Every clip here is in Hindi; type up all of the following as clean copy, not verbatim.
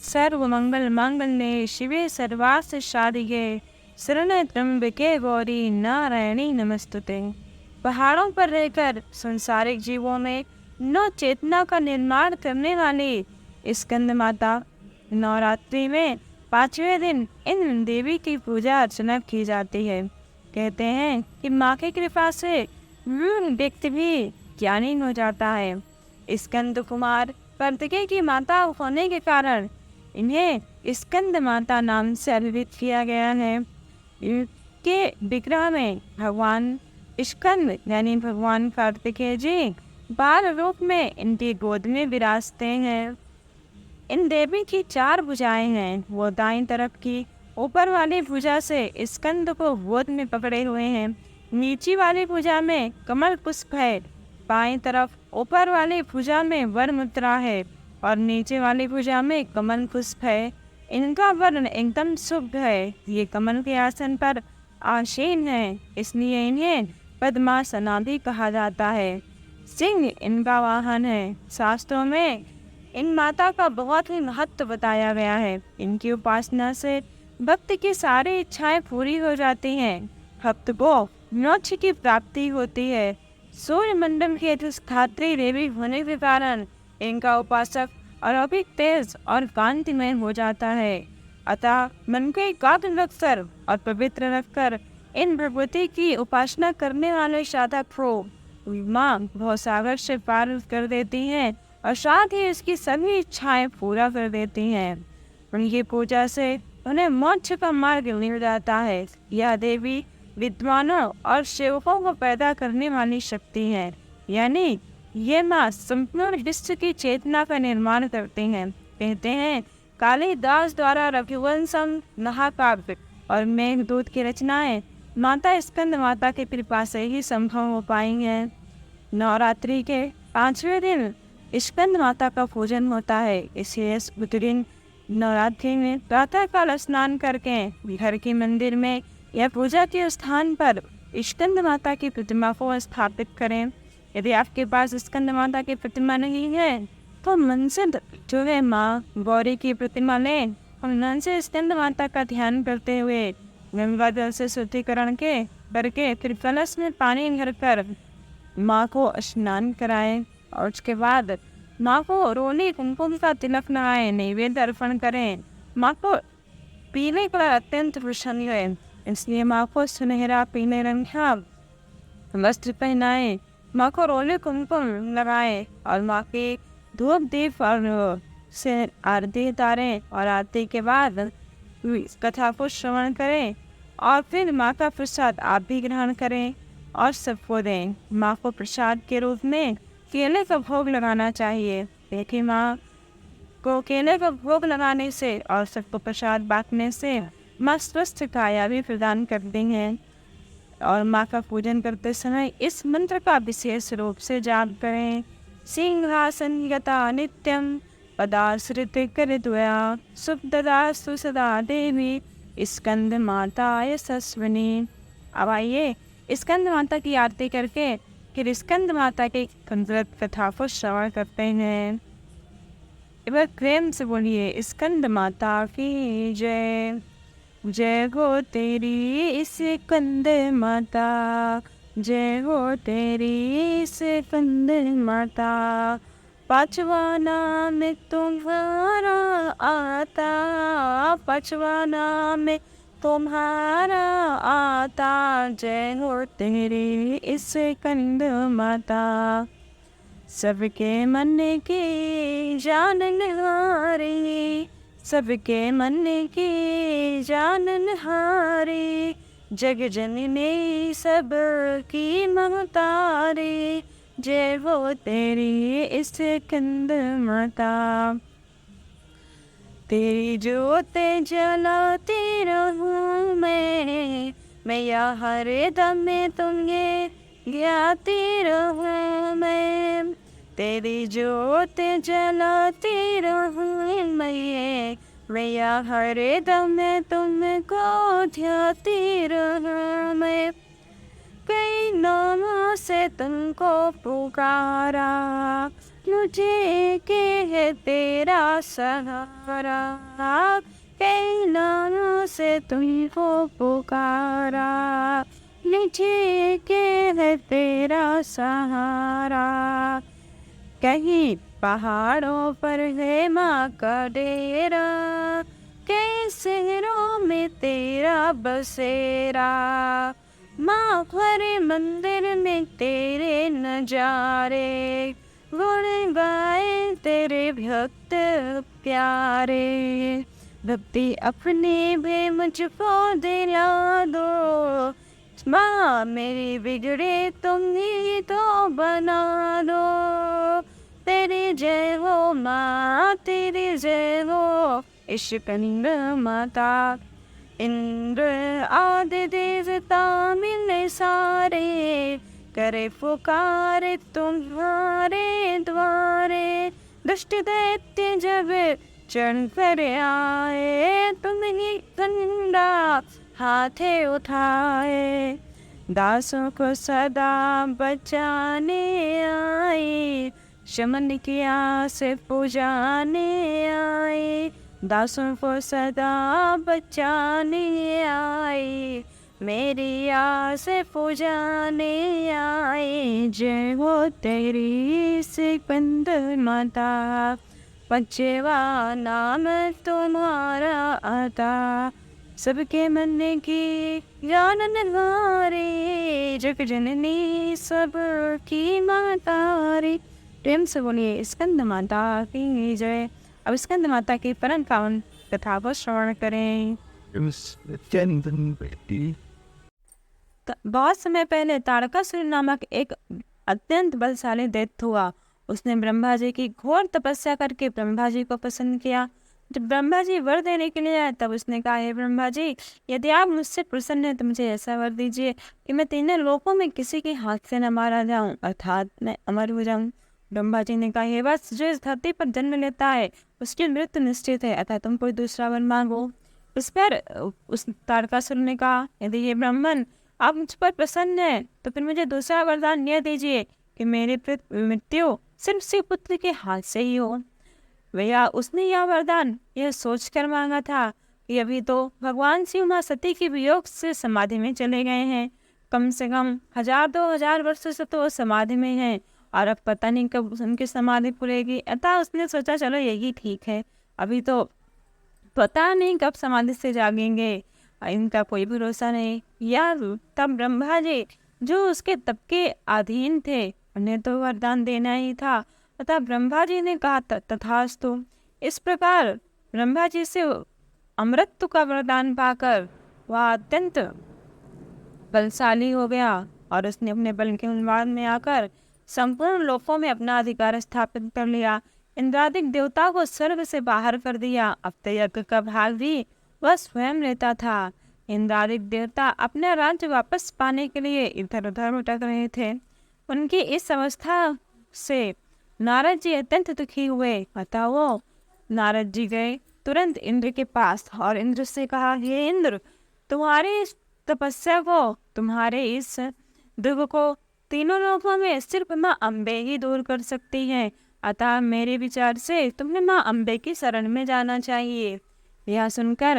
सर्वमंगल मांगल्ये शिवे सर्वार्थ साधिके शरण्ये त्र्यंबके गौरी नारायणी नमस्तुते। पहाड़ों पर रहकर संसारिक जीवों में नव चेतना का निर्माण करने वाली स्कंद माता नवरात्रि में 5वें दिन इन देवी की पूजा अर्चना की जाती है। कहते हैं कि माँ की कृपा से व्यक्ति भी ज्ञानी हो जाता है। स्कंद कुमार कार्तिकेय की माता होने के कारण इन्हें स्कंद माता नाम से अभिहित किया गया है। इनके विग्रह में भगवान स्कंद यानी भगवान कार्तिकेय जी बाल रूप में इनकी गोद में विराजते हैं। इन देवी की 4 भुजाएं हैं। वो दाईं तरफ की ऊपर वाली भुजा से स्कंद को गोद में पकड़े हुए हैं। नीची वाली भुजा में कमल पुष्प है। बाईं तरफ ऊपर वाली भुजा में वर मुद्रा है और नीचे वाली भुजा में कमल पुष्प है। इनका वर्ण एकदम शुभ है। ये कमल के आसन पर आसीन है, इसलिए इन्हें पद्मासना भी कहा जाता है। सिंह इनका वाहन है। शास्त्रों में इन माता का बहुत ही महत्व बताया गया है। इनकी उपासना से भक्त की सारी इच्छाएं पूरी हो जाती हैं। भक्त को मोक्ष की प्राप्ति होती है। सूर्य मंडल के अधिष्ठात्री देवी होने के कारण इनका उपासक अलौकिक तेज और कांतिमय हो जाता है। अतः मन को एकाग्र रखकर और पवित्र रखकर इन भगवती की उपासना करने वाले साधक को माँ भवसागर से पार कर देती हैं और साथ ही इसकी सभी इच्छाएं पूरा कर देती हैं। उनकी पूजा से उन्हें मोक्ष का मार्ग मिल जाता है। यह देवी विद्वानों और सेवकों को पैदा करने वाली शक्ति है, यानी ये माँ संपूर्ण विश्व की चेतना का निर्माण करती हैं। कहते हैं कालिदास द्वारा रघुवंशम महाकाव्य और मेघदूत की रचनाएं माता स्कंद माता की कृपा से ही संभव हो पाई हैं। नवरात्रि के 5वें दिन स्कंद माता का पूजन होता है। इसलिए इस दिन नवरात्रि में प्रातःकाल स्नान करके घर के मंदिर में या पूजा के स्थान पर स्कंद माता की प्रतिमा को स्थापित करें। यदि आपके पास स्कंद माता की प्रतिमा नहीं है तो मन से जो है माँ गौरी की प्रतिमा लें और मन से स्कंद माता का ध्यान करते हुए गंगा जल से शुद्धिकरण करके फिर कलश में पानी भरकर माँ को स्नान कराएं और उसके बाद माँ को रोली कुमकुम का तिलक लगाएं, नैवेद्य अर्पण करें। माँ को पीले कलर अत्यंत प्रसन्न है, इसलिए माँ को सुनहरा पीले रंग का वस्त्र पहनाएं। माँ को रोले कुमकुम लगाएं और माँ के धूप दीप और से आरती उतारें और आरती के बाद कथा को श्रवण करें और फिर माँ का प्रसाद आप भी ग्रहण करें और सबको दें। माँ को प्रसाद के रूप में केले का भोग लगाना चाहिए। देखिए माँ को केले का भोग लगाने से और सबको प्रसाद बांटने से माँ स्वस्थ काया भी प्रदान करती हैं। और माँ का पूजन करते समय इस मंत्र का विशेष रूप से जाप करें। सिंहासन गता नित्यम पदाश्रित कर द्वया सुखदा सुसदा देवी स्कंद माता यशस्विनी। अब आइए स्कंद माता की आरती करके फिर स्कंद माता की कंजरत कथा को श्रवण करते हैं। एक बार प्रेम से बोलिए स्कंद माता की जय। जय हो तेरी स्कंद माता, जय हो तेरी स्कंद माता। 5वां नाम तुम्हारा आता, 5वां नाम तुम्हारा आता। जय हो तेरी स्कंद माता। सबके मन की जाननहारी, सबके मन की जाननहारी। जग जननी सब की महतारी। जय हो तेरी स्कंद माता। तेरी ज्योत जलाती रहूं मैं या हर दम में तुम्हें ज्ञाती रहूं मैं। तेरी ज्योत जलाती रहूं मैं या हर दम में तुमको ध्याती रहूं मैं। कई नामों से तुमको पुकारा मुझे के है तेरा सहारा, कई नामों से तुमको पुकारा, मुझे के है तेरा सहारा। कहीं पहाड़ों पर है माँ का डेरा, कई शहरों में तेरा बसेरा, माँ हरे मंदिर में तेरे नजारे, गुण गाए तेरे भक्त प्यारे। भक्ति अपनी भी मुझको दिला दो, माँ मेरी बिगड़े तुम ही तो बना दो। तेरी जय हो माँ, तेरी जय हो इश्कंद माता। इंद्र आदि देवता मिले सारे, करे पुकारे तुम्हारे द्वारे। दुष्ट दैत्य जब चढ़ कर आए, तुम ही ठंडा हाथे उठाए, दासों को सदा बचाने आए, शमन की आस पुजाने आए, दासों को सदा बचाने आए, मेरी आस पुजाने आए। जय हो तेरी सिकंद माता, पचवा नाम तुम्हारा आता, सबके मन की जानन हारे, जग जननी सब की माता रे। प्रेम से बोलिए स्कंद माता की जय। अब स्कंद माता की परम पावन कथा को श्रवण करें। बहुत समय पहले तारकासुर नामक एक अत्यंत बलशाली दैत्य हुआ। उसने ब्रह्मा जी की घोर तपस्या करके ब्रह्मा जी को प्रसन्न किया। जब ब्रह्मा जी वर देने के लिए आए तब उसने कहा, हे ब्रह्मा जी, यदि आप मुझसे प्रसन्न हैं तो मुझे ऐसा वर दीजिए कि मैं तीनों लोकों में किसी के हाथ से न मारा जाऊं, अर्थात मैं अमर हो जाऊं। ब्रह्मा जी ने कहा, हे वत्स, जो इस धरती पर जन्म लेता है उसकी मृत्यु निश्चित है, अतः तुम कोई दूसरा वर मांगो। उस पर उस तारकासुर ने कहा, यदि ये ब्राह्मण आप मुझ पर प्रसन्न है तो फिर मुझे दूसरा वरदान यह दीजिए कि मेरी मृत्यु सिर्फ शिव पुत्र के हाथ से ही हो। भैया उसने यह वरदान यह सोचकर मांगा था कि अभी तो भगवान शिव माँ सती के वियोग से समाधि में चले गए हैं, कम से कम 1000-2000 वर्षों से तो वो समाधि में हैं, और अब पता नहीं कब उनकी समाधि खुलेगी। अतः उसने सोचा चलो यही ठीक है, अभी तो पता नहीं कब समाधि से जागेंगे, इनका कोई भरोसा नहीं। यार तब ब्रह्मा जी जो उसके तप के अधीन थे उन्हें तो वरदान देना ही था, अतः ब्रह्मा जी ने कहा तथास्तु। इस प्रकार ब्रह्मा जी से अमृत का वरदान पाकर वह अत्यंत बलशाली हो गया और उसने अपने बल के उन्माद में आकर संपूर्ण लोकों में अपना अधिकार स्थापित कर लिया। इंद्रादिक देवता को स्वर्ग से बाहर कर दिया। अब तो यज्ञ का भाग भी वह स्वयं लेता था। इंद्रादिक देवता अपना राज्य वापस पाने के लिए इधर उधर भटक रहे थे। उनकी इस अवस्था से नारद जी अत्यंत दुखी हुए, अतः वो नारद जी गए तुरंत इंद्र के पास और इंद्र से कहा, हे इंद्र, तुम्हारी इस तपस्या को, तुम्हारे इस दुख को तीनों लोकों में सिर्फ माँ अम्बे ही दूर कर सकती हैं, अतः मेरे विचार से तुम्हें माँ अम्बे की शरण में जाना चाहिए। यह सुनकर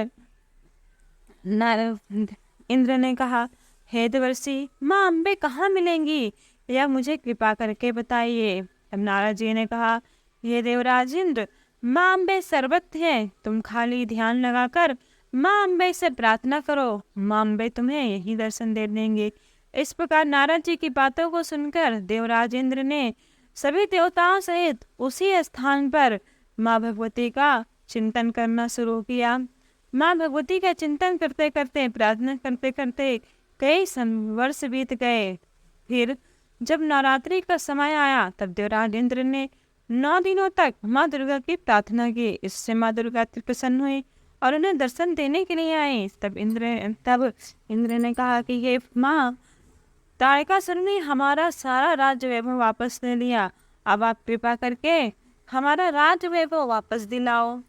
इंद्र ने कहा, हे देवर्षि, माँ अम्बे कहाँ मिलेंगी, यह मुझे कृपा करके बताइए। तब नारद जी ने कहा, हे देवराज इंद्र, माँ अम्बे सर्वत्र हैं, तुम खाली ध्यान लगाकर माँ अम्बे से प्रार्थना करो, माँ अम्बे तुम्हें यही दर्शन दे देंगे। इस प्रकार नारद जी की बातों को सुनकर देवराज इंद्र ने सभी देवताओं सहित उसी स्थान पर माँ भगवती का चिंतन करना शुरू किया। माँ भगवती का चिंतन करते करते, प्रार्थना करते करते कई वर्ष बीत गए। फिर जब नवरात्रि का समय आया तब देवराज इंद्र ने 9 दिनों तक माँ दुर्गा की प्रार्थना की। इससे माँ दुर्गा प्रसन्न हुई और उन्हें दर्शन देने के लिए आए। तब इंद्र ने कहा कि ये माँ, तारकासुर ने हमारा सारा राज्य वैभव वापस ले लिया, अब आप कृपा करके हमारा राज्य वैभव वापस दिलाओ।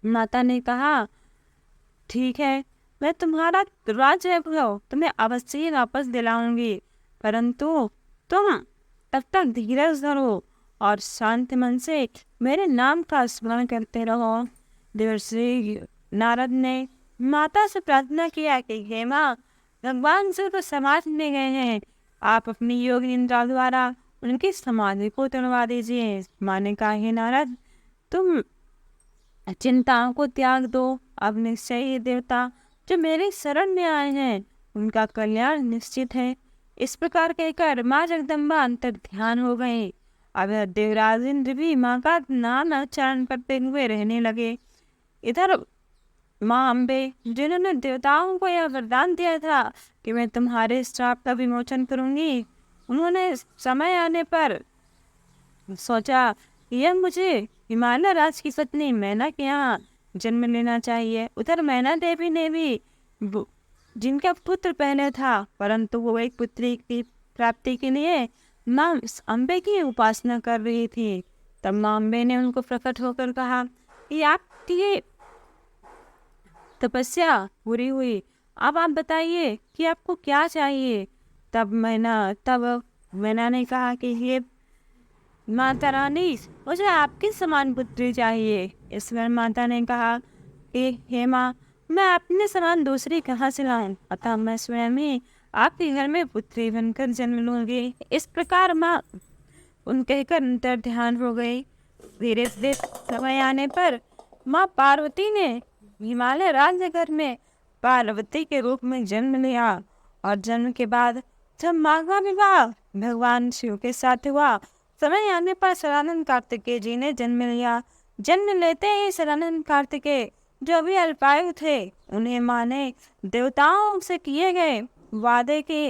माता ने कहा, ठीक है, मैं तुम्हारा राज्य वैभव तुम्हें अवश्य ही वापस दिलाऊंगी, परंतु तुम तब तक धीरज धरो और शांत मन से मेरे नाम का स्मरण करते रहो। देवर्षि नारद ने माता से प्रार्थना किया कि हे माँ, भगवान शिव तो समाधि में गए हैं, आप अपनी योग निद्रा द्वारा उनकी समाधि को तोड़वा दीजिए। माँ ने कहा, हे नारद, तुम चिंताओं को त्याग दो। अब निश्चय ही देवता जो मेरी शरण में आए हैं उनका कल्याण निश्चित है। इस प्रकार कहकर माँ जगदम्बा अंतर ध्यान हो गए। अब देवराज इंद्र भी माँ का नाम उच्चारण करते हुए रहने लगे। इधर माँ अम्बे, जिन्होंने देवताओं को यह वरदान दिया था कि मैं तुम्हारे श्राप का विमोचन करूंगी, उन्होंने समय आने पर सोचा यह मुझे हिमालय राज की पत्नी मैना के यहाँ जन्म लेना चाहिए। उधर मैना देवी ने भी जिनका पुत्र पहले था, परंतु वो एक पुत्री की प्राप्ति के लिए माँ अम्बे की उपासना कर रही थी। तब माँ अम्बे ने उनको प्रकट होकर कहा कि आपकी तपस्या पूरी हुई, अब आप बताइए कि आपको क्या चाहिए। तब मैना ने कहा कि ये माता रानी, मुझे आपकी समान पुत्री चाहिए। इस पर माता ने कहा कि हे माँ, मैं अपने समान दूसरी कहाँ से लाऊं, अतः मैं स्वयं ही आपके घर में पुत्री बनकर जन्म लूंगी। इस प्रकार माँ उन कहकर अंतर ध्यान हो गई। धीरे धीरे समय आने पर माँ पार्वती ने हिमालय राजनगर में पार्वती के रूप में जन्म लिया। और जन्म के बाद जब माँ का विवाह भगवान शिव के साथ हुआ, समय आने पर सदानंद कार्तिकेय जी ने जन्म लिया। जन्म लेते ही सदानंद कार्तिकेय जो भी अल्पायु थे, उन्हें माँ ने देवताओं से किए गए वादे के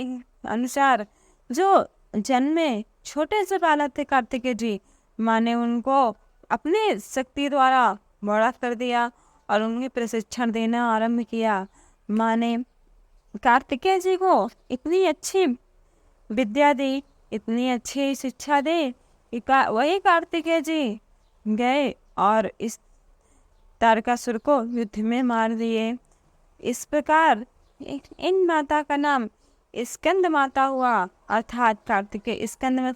अनुसार जो जन्मे छोटे से बालक थे कार्तिकेय जी, माँ ने उनको अपनी शक्ति द्वारा बड़ा कर दिया और उन्हें प्रशिक्षण देना आरंभ किया। माँ ने कार्तिकेय जी को इतनी अच्छी विद्या दी, इतनी अच्छी शिक्षा दी कि वही कार्तिकेय जी गए और इस तारकासुर को युद्ध में मार दिए। इस प्रकार इन माता का नाम स्कंद माता हुआ, अर्थात कार्तिकेय स्कंद मतलब